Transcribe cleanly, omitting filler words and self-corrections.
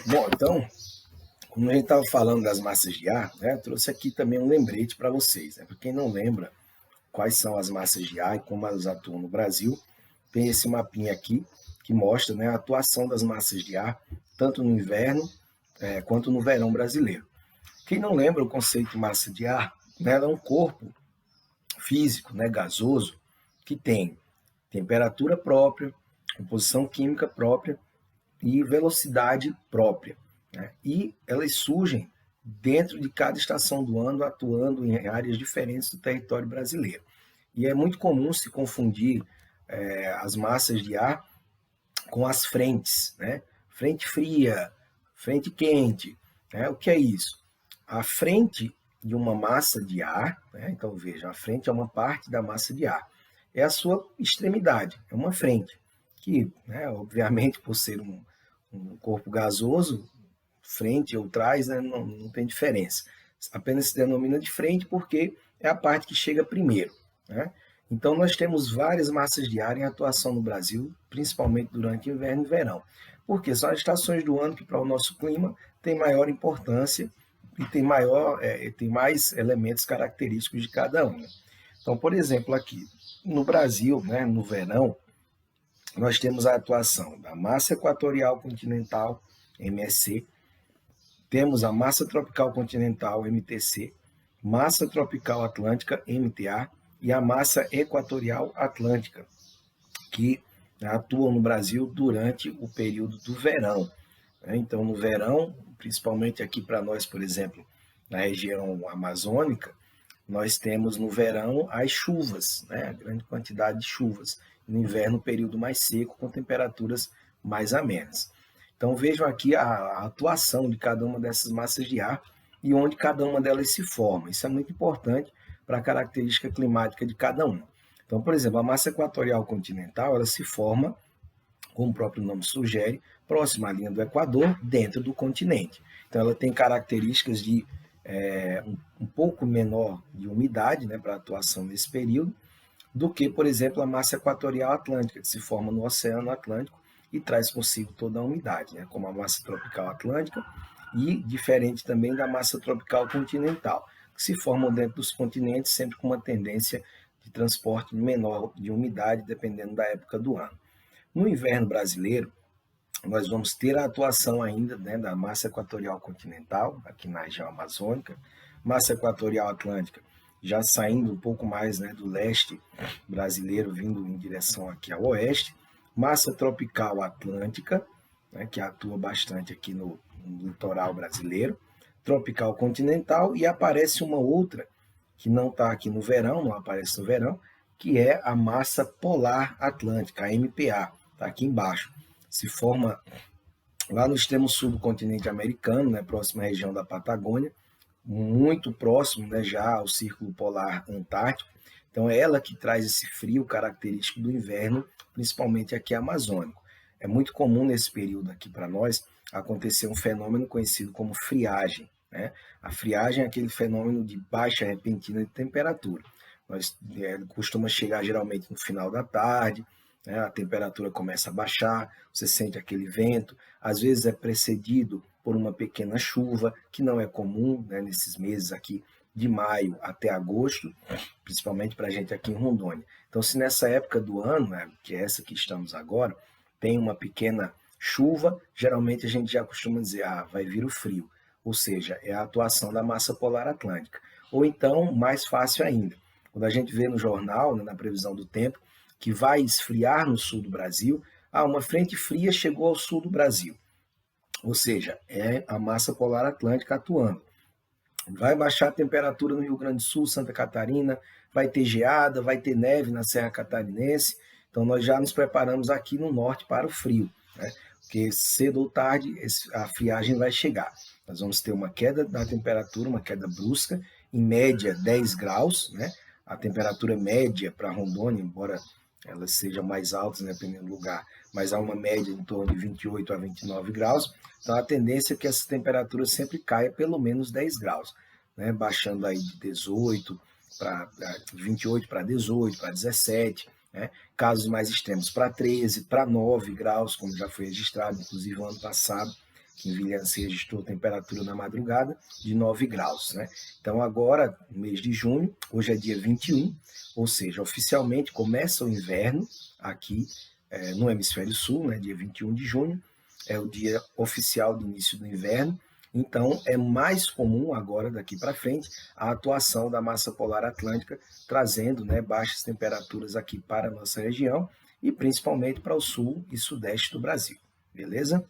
Bom, então, como a gente estava falando das massas de ar, né, eu trouxe aqui também um lembrete para vocês. Né? Para quem não lembra quais são as massas de ar e como elas atuam no Brasil, tem esse mapinha aqui que mostra, né, a atuação das massas de ar tanto no inverno quanto no verão brasileiro. Quem não lembra o conceito de massa de ar, né, ela é um corpo físico, né, gasoso, que tem temperatura própria, composição química própria e velocidade própria. Né? E elas surgem dentro de cada estação do ano, atuando em áreas diferentes do território brasileiro. E é muito comum se confundir as massas de ar com as frentes, né? Frente fria, frente quente. Né? O que é isso? A frente de uma massa de ar, né? Então veja, a frente é uma parte da massa de ar, é a sua extremidade, é uma frente, que, né, obviamente, por ser um corpo gasoso, frente ou trás, né, não tem diferença. Apenas se denomina de frente porque é a parte que chega primeiro. Né? Então, nós temos várias massas de ar em atuação no Brasil, principalmente durante inverno e verão, porque são as estações do ano que, para o nosso clima, tem maior importância e tem mais elementos característicos de cada uma. Então, por exemplo, aqui no Brasil, né, no verão, nós temos a atuação da massa equatorial continental, MSC, temos a massa tropical continental, MTC, massa tropical atlântica, MTA, e a massa equatorial atlântica, que atuam no Brasil durante o período do verão. Então, no verão, principalmente aqui para nós, por exemplo, na região amazônica, nós temos no verão as chuvas, né? A grande quantidade de chuvas. No inverno, o período mais seco, com temperaturas mais amenas. Então vejam aqui a atuação de cada uma dessas massas de ar e onde cada uma delas se forma. Isso é muito importante para a característica climática de cada uma. Então, por exemplo, a massa equatorial continental, ela se forma, como o próprio nome sugere, próxima à linha do Equador, dentro do continente. Então, ela tem características de um pouco menor de umidade, né, para atuação nesse período, do que, por exemplo, a massa equatorial atlântica, que se forma no Oceano Atlântico e traz consigo toda a umidade, né, como a massa tropical atlântica, e diferente também da massa tropical continental, que se formam dentro dos continentes, sempre com uma tendência de transporte menor de umidade, dependendo da época do ano. No inverno brasileiro, nós vamos ter a atuação ainda, né, da massa equatorial continental, aqui na região amazônica, massa equatorial atlântica, já saindo um pouco mais, né, do leste brasileiro, vindo em direção aqui ao oeste, massa tropical atlântica, né, que atua bastante aqui no litoral brasileiro, tropical continental, e aparece uma outra que não está aqui no verão, não aparece no verão, que é a massa polar atlântica, a MPA, está aqui embaixo. Se forma lá no extremo sul do continente americano, né, próxima à região da Patagônia, muito próximo, né, já ao Círculo Polar Antártico. Então é ela que traz esse frio característico do inverno, principalmente aqui amazônico. É muito comum nesse período aqui para nós acontecer um fenômeno conhecido como friagem. Né? A friagem é aquele fenômeno de baixa repentina de temperatura. Costuma chegar geralmente no final da tarde, né? A temperatura começa a baixar, você sente aquele vento, às vezes é precedido por uma pequena chuva, que não é comum, né, nesses meses aqui de maio até agosto, principalmente para a gente aqui em Rondônia. Então, se nessa época do ano, né, que é essa que estamos agora, tem uma pequena chuva, geralmente a gente já costuma dizer, vai vir o frio, ou seja, é a atuação da massa polar atlântica. Ou então, mais fácil ainda, quando a gente vê no jornal, né, na previsão do tempo, que vai esfriar no sul do Brasil, uma frente fria chegou ao sul do Brasil. Ou seja, é a massa polar atlântica atuando. Vai baixar a temperatura no Rio Grande do Sul, Santa Catarina, vai ter geada, vai ter neve na Serra Catarinense. Então, nós já nos preparamos aqui no norte para o frio, né? Porque cedo ou tarde a friagem vai chegar. Nós vamos ter uma queda da temperatura, uma queda brusca, em média 10 graus, né? A temperatura média para Rondônia, embora elas sejam mais altas, né, dependendo do lugar, mas há uma média em torno de 28 a 29 graus. Então, a tendência é que essa temperatura sempre caia pelo menos 10 graus, né, baixando aí de 18 para 28 para 18, para 17, né, casos mais extremos para 13, para 9 graus, como já foi registrado, inclusive no ano passado. que em Vilhance registrou temperatura na madrugada de 9 graus, né? Então agora, no mês de junho, hoje é dia 21, ou seja, oficialmente começa o inverno aqui no hemisfério sul, né? Dia 21 de junho, é o dia oficial do início do inverno. Então, é mais comum agora, daqui para frente, a atuação da massa polar atlântica, trazendo, né, baixas temperaturas aqui para a nossa região e principalmente para o sul e sudeste do Brasil. Beleza?